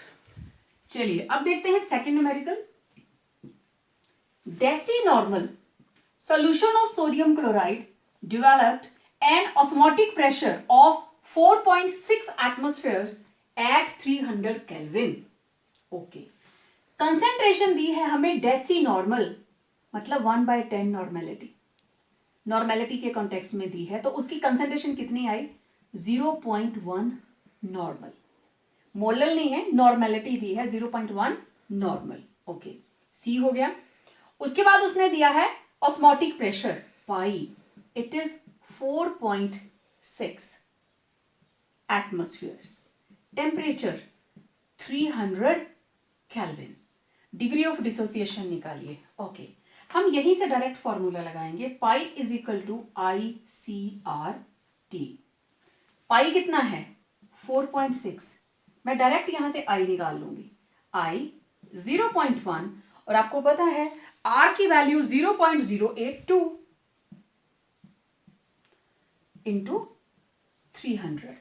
चलिए अब देखते हैं second numerical. Decinormal solution of sodium chloride developed an osmotic pressure of 4.6 atmospheres at 300 Kelvin. Okay, concentration दी है हमें डेसिनॉर्मल, मतलब 1/10 नॉर्मेलिटी। नॉर्मेलिटी के कॉन्टेक्स्ट में दी है, तो उसकी कंसेंट्रेशन कितनी आई? 0.1 नॉर्मल। मोलल नहीं है, नॉर्मेलिटी दी है 0.1 नॉर्मल। ओके, सी हो गया। उसके बाद उसने दिया है osmotic pressure pi, it is 4.6 atmospheres, temperature 300 kelvin, degree of dissociation निकालिए। ओके, हम यहीं से डायरेक्ट फॉर्मूला लगाएंगे, pi is equal to I C R T. Pi कितना है? 4.6। मैं डायरेक्ट यहां से आई निकाल लूंगी, आई 0.1, और आपको पता है आर की वैल्यू 0.082 इंटू 300।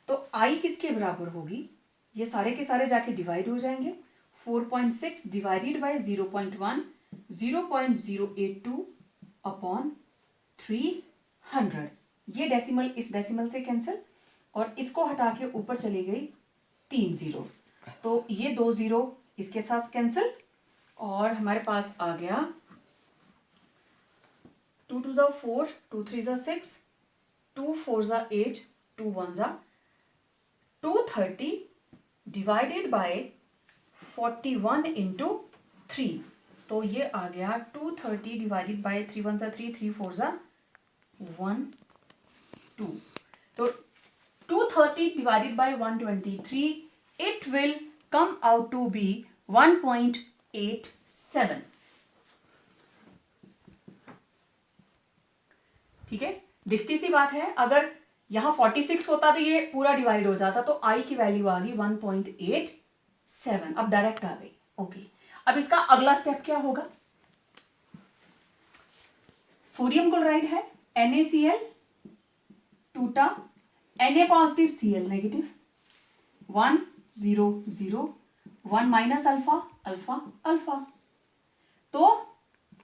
तो आई किसके बराबर होगी? ये सारे के सारे जाके डिवाइड हो जाएंगे। 4.6 डिवाइडेड बाय 0.1, 0.082 अपॉन 300। ये डेसिमल इस डेसिमल से कैंसिल, और इसको हटा के ऊपर चली गई 3 जीरो, तो ये 2 जीरो इसके साथ कैंसिल, और हमारे पास आ गया 2 2 जा 4, 2 3 जा 6, 2 4 जा 8, 2 1 जा 230 डिवाइडेड बाय 41 इंटू 3, तो ये आ गया 230 डिवाइडेड बाय 3 1 जा 3, 3 4 जा 1 2, तो 230 divided by 123, it will come out to be 1.87। ठीक है, दिखती सी बात है। अगर यहां 46 होता तो ये पूरा डिवाइड हो जाता, तो आई की वैल्यू आ गई 1.87, अब डायरेक्ट आ गई। ओके, अब इसका अगला स्टेप क्या होगा? सोडियम क्लोराइड है, NaCl, टूटा, Na positive Cl negative, 1 0 0, 1 minus alpha alpha alpha, तो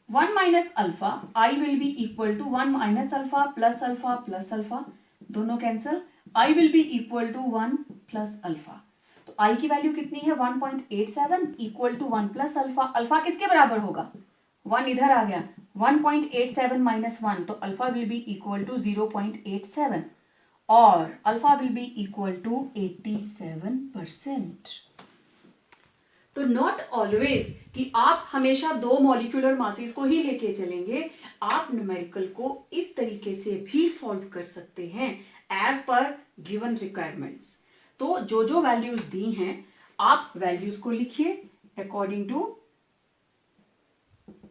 1 minus alpha I will be equal to 1 minus alpha plus alpha, दोनों cancel, I will be equal to 1 plus alpha. तो आई की वैल्यू कितनी है? 1.87 equal to 1 plus alpha. Alpha किसके बराबर होगा? 1 इधर आ गया, 1.87 माइनस 1, तो alpha will be equal to 0.87, और alpha will be equal to 87%। तो नॉट ऑलवेज कि आप हमेशा दो मॉलिक्यूलर मासेस को ही लेके चलेंगे, आप न्यूमेरिकल को इस तरीके से भी सॉल्व कर सकते हैं एज पर गिवन रिक्वायरमेंट्स। तो जो जो वैल्यूज दी हैं आप वैल्यूज को लिखिए according to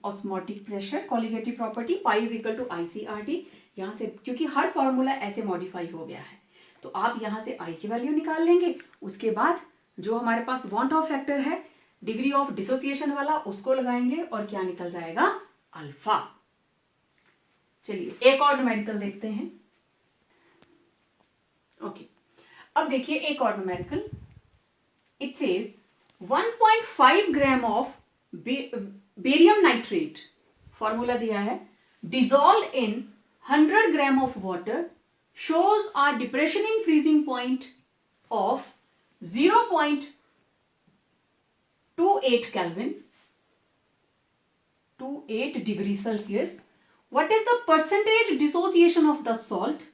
osmotic pressure, colligative property, pi is equal to ICRT। यहां से क्योंकि हर फॉर्मूला ऐसे मॉडिफाई हो गया है, तो आप यहां से आई की वैल्यू निकाल लेंगे। उसके बाद जो हमारे पास वॉन्ट ऑफ फैक्टर है डिग्री ऑफ डिसोसिएशन वाला, उसको लगाएंगे और क्या निकल जाएगा? अल्फा। चलिए एक और न्यूमेरिकल देखते हैं। ओके, अब देखिए एक और numerical. It says 1.5 gram of barium nitrate, formula दिया है, dissolve in 100 gram of water shows a depression in freezing point of 0.28 Kelvin, 28 degree Celsius. What is the percentage dissociation of the salt?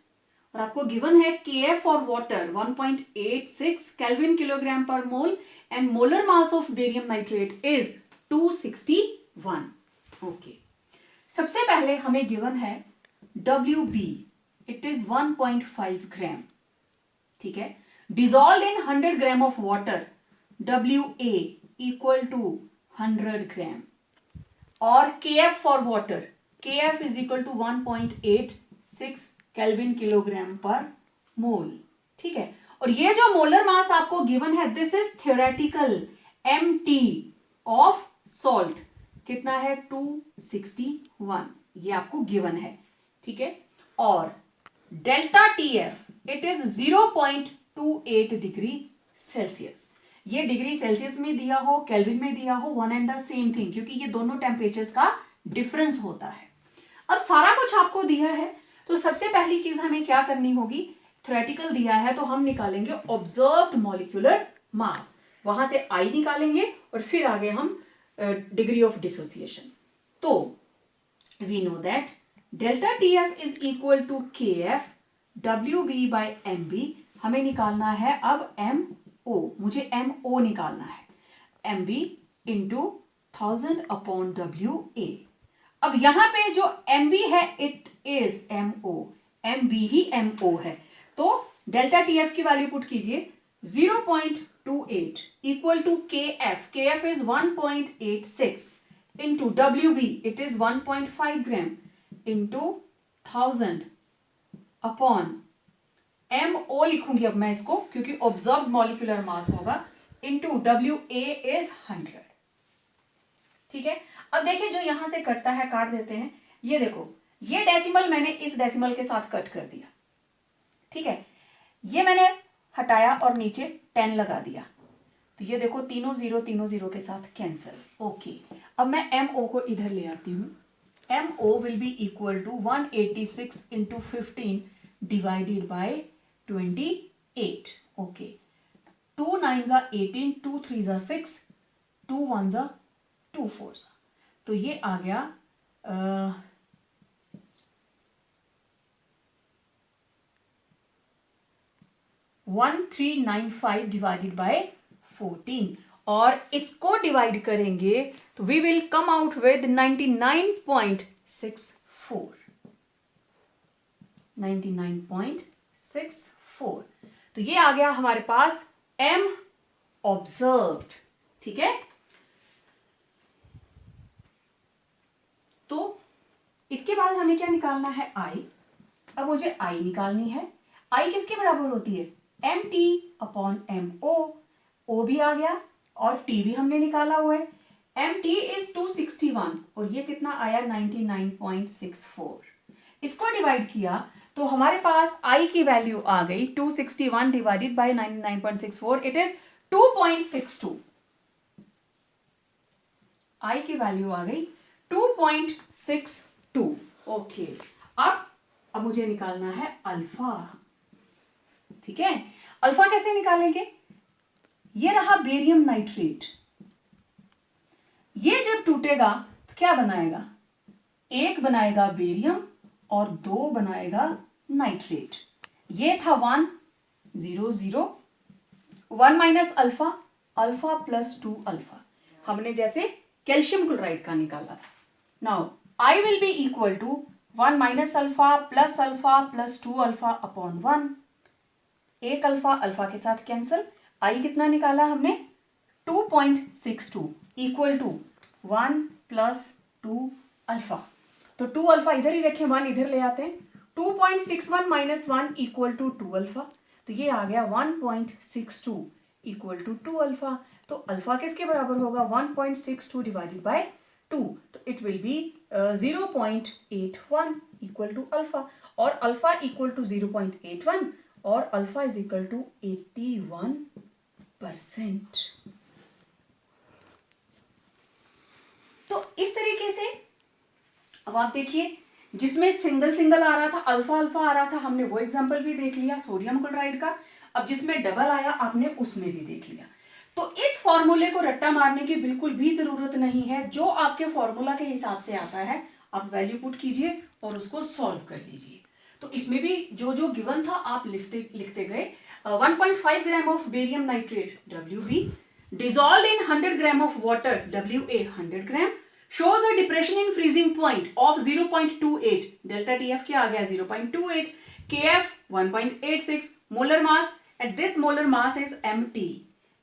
और आपको गिवन है KF for water 1.86 kelvin kilogram पर mole and molar mass of barium nitrate is 261. Okay, सबसे पहले हमें गिवन है WB, इट इज 1.5 ग्राम. ठीक है, dissolve in 100 gram of water WA equal to 100 gram. और KF for water, KF is equal to 1.86 kelvin kilogram पर मोल. ठीक है, और ये जो मोलर मास आपको गिवन है, this is theoretical MT of salt. कितना है? 261. ये आपको गिवन है. ठीक है, और delta TF it is 0.28 degree Celsius. ये डिग्री सेल्सियस में दिया हो, केल्विन में दिया हो, one and the same thing, क्योंकि ये दोनों टेम्परेचर्स का डिफरेंस होता है. अब सारा कुछ आपको दिया है, तो सबसे पहली चीज हमें क्या करनी होगी? थ्योरेटिकल दिया है तो हम निकालेंगे ऑब्जर्व्ड मॉलिक्यूलर मास, वहां से I निकालेंगे और फिर आगे हम डिग्री ऑफ डिसोसिएशन. तो we know that delta TF is equal to KF WB by MB. हमें निकालना है अब MO, मुझे MO निकालना है. MB into 1000 upon WA. अब यहां पे जो MB है इट इज MO, MB ही MO है. तो डेल्टा TF की वैल्यू पुट कीजिए 0.28 equal to KF is 1.86 into WB it is 1.5 gram into 1000 upon MO लिखूंगी अब मैं इसको, क्योंकि ऑब्जर्व मॉलिक्यूलर मास होगा, इंटू WA इज 100. ठीक है, अब देखिए जो यहां से कटता है काट देते हैं. ये देखो, ये डेसिमल मैंने इस डेसिमल के साथ कट कर दिया. ठीक है, ये मैंने हटाया और नीचे 10 लगा दिया. तो ये देखो तीनों जीरो के साथ कैंसिल. ओके, अब मैं MO को इधर ले आती हूं. MO will be equal to 186 into 15 divided by 28. Okay, 2 9 18, 2 3 6, 2 1 2 4. तो ये आ गया 1395 डिवाइडेड बाय 14, और इसको डिवाइड करेंगे तो we will come out with 99.64. 99.64. तो ये आ गया हमारे पास M ऑब्जर्व्ड. ठीक है, तो इसके बाद हमें क्या निकालना है? I. अब मुझे I निकालनी है. I किसके बराबर होती है? MT upon MO. O भी आ गया और T भी हमने निकाला हुआ है. MT इज 261 और ये कितना आया? 99.64. इसको डिवाइड किया तो हमारे पास I की वैल्यू आ गई 261 divided by 99.64, it is 2.62. I की वैल्यू आ गई 2.62. ओके, अब मुझे निकालना है अल्फा. ठीक है, अल्फा कैसे निकालेंगे? ये रहा बेरियम नाइट्रेट. ये जब टूटेगा तो क्या बनाएगा? एक बनाएगा बेरियम और 2 बनाएगा नाइट्रेट. ये था 1 0 0 1 minus alpha, alpha plus 2 alpha. हमने जैसे कैल्शियम क्लोराइड का निकाला था. Now I will be equal to 1 minus alpha plus 2 alpha upon 1. एक अल्फा अल्फा के साथ कैंसिल. I कितना निकाला हमने? 2.62 इक्वल टू 1 प्लस 2 अल्फा. तो 2 अल्फा इधर ही रखें, 1 इधर ले आते हैं. 2.61 माइनस 1 इक्वल टू 2 अल्फा. तो ये आ गया 1.62 इक्वल टू 2 अल्फा. तो अल्फा किसके बराबर होगा? 1.62 डिवाइडेड बाय 2. तो it will be 0.81 equal to alpha, और अल्फा इक्वल टू 0.81 और अल्फा इज इक्वल टू 81%. तो इस तरीके से अब आप देखिए, जिसमें सिंगल सिंगल आ रहा था, अल्फा अल्फा आ रहा था, हमने वो एग्जाम्पल भी देख लिया सोडियम क्लोराइड का। अब जिसमें डबल आया आपने उसमें भी देख लिया। तो इस फॉर्मूले को रट्टा मारने की बिल्कुल भी जरूरत नहीं है, जो आपके फॉर्मूला के हिसाब से आता है आप वैल्यू पुट कीजिए और उसको सॉल्व कर लीजिए। तो इसमें भी जो जो गिवन था आप लिखते गए। 1.5 gram of barium nitrate WB dissolved in 100 gram of water WA 100 gram shows a depression in freezing point of 0.28, delta TF क्या आ गया 0.28, KF 1.86, molar mass at this molar mass is MT,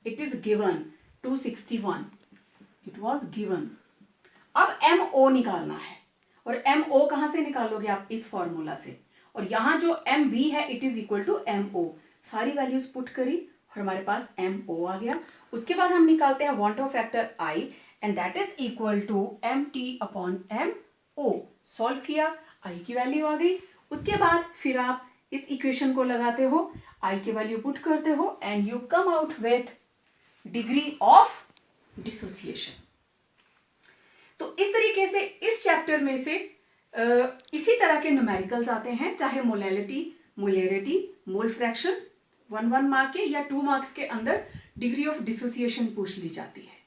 it is given 261, it was given। अब MO निकालना है और MO कहां से निकालोगे आप, इस फॉर्मूला से, और यहां जो MB है it is equal to MO, सारी वैल्यूज पुट करी और हमारे पास MO आ गया। उसके बाद हम निकालते हैं van't Hoff factor I and that is equal to MT upon MO। Solve किया, I की वैल्यू आ गई। उसके बाद फिर आप इस इक्वेशन को लगाते हो, I की वैल्यू पुट करते हो and you come out with degree of dissociation. तो इस तरीके से इस चैप्टर में से इसी तरह के न्यूमेरिकल्स आते हैं, चाहे मोलैलिटी, मोलेरिटी, मोल फ्रैक्शन 1 मार्क के या 2 मार्क्स के अंदर डिग्री ऑफ डिसोसिएशन पूछ ली जाती है।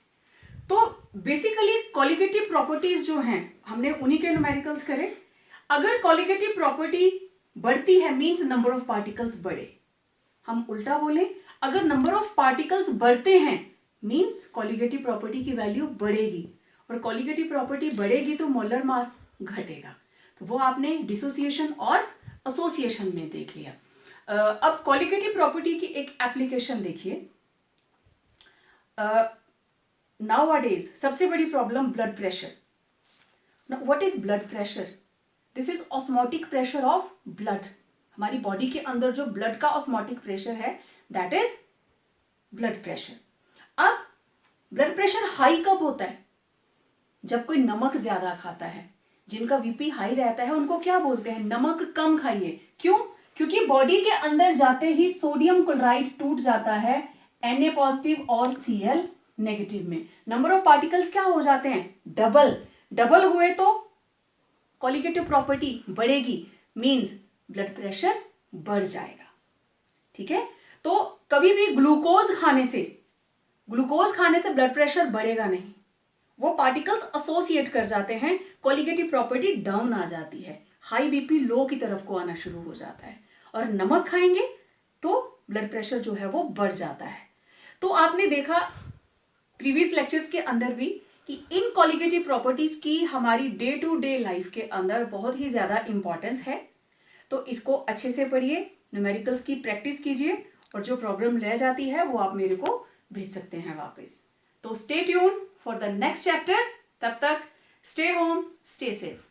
तो बेसिकली कॉलिगेटिव प्रॉपर्टीज जो हैं हमने उन्हीं के न्यूमेरिकल्स करे। अगर कॉलिगेटिव प्रॉपर्टी बढ़ती है मींस नंबर ऑफ पार्टिकल्स बढ़े, हम उल्टा बोले अगर नंबर ऑफ पार्टिकल्स बढ़ते हैं मींस कॉलिगेटिव प्रॉपर्टी की वैल्यू बढ़ेगी, और कॉलिगेटिव प्रॉपर्टी बढ़ेगी तो मोलर मास घटेगा। तो वो आपने डिसोसिएशन और एसोसिएशन में देख लिया। अब कॉलिगेटिव प्रॉपर्टी की एक एप्लीकेशन देखिए। नाउअडेज सबसे बड़ी problem blood pressure. What is blood pressure? This is osmotic pressure of blood. हमारी बॉडी के अंदर जो ब्लड का ऑस्मोटिक प्रेशर है दैट इज ब्लड प्रेशर। अब ब्लड प्रेशर हाई कब होता है? जब कोई नमक ज्यादा खाता है। जिनका बीपी हाई रहता है उनको क्या बोलते हैं, नमक कम खाइए। क्यों? क्योंकि बॉडी के अंदर जाते ही सोडियम क्लोराइड टूट जाता है Na पॉजिटिव और Cl नेगेटिव में। नंबर ऑफ पार्टिकल्स क्या हो जाते हैं, डबल हुए तो कॉलिगेटिव प्रॉपर्टी बढ़ेगी मींस ब्लड प्रेशर बढ़ जाएगा। ठीक है, तो कभी भी ग्लूकोज खाने से ब्लड प्रेशर बढ़ेगा नहीं, वो पार्टिकल्स एसोसिएट कर जाते हैं, कॉलिगेटिव प्रॉपर्टी डाउन आ जाती है, हाई बीपी लो की तरफ को आना शुरू हो जाता है, और नमक खाएंगे तो ब्लड प्रेशर जो है वो बढ़ जाता है। तो आपने देखा प्रीवियस लेक्चर्स के अंदर भी कि इन कॉलिगेटिव प्रॉपर्टीज की हमारी डे टू डे लाइफ के अंदर बहुत ही ज्यादा इंपॉर्टेंस है। तो इसको अच्छे से पढ़िए, न्यूमेरिकल्स की प्रैक्टिस कीजिए, और जो प्रॉब्लम रह जाती है वो आप मेरे को भेज सकते हैं वापस। तो stay tune for the next chapter. तब तक स्टे होम, स्टे सेफ।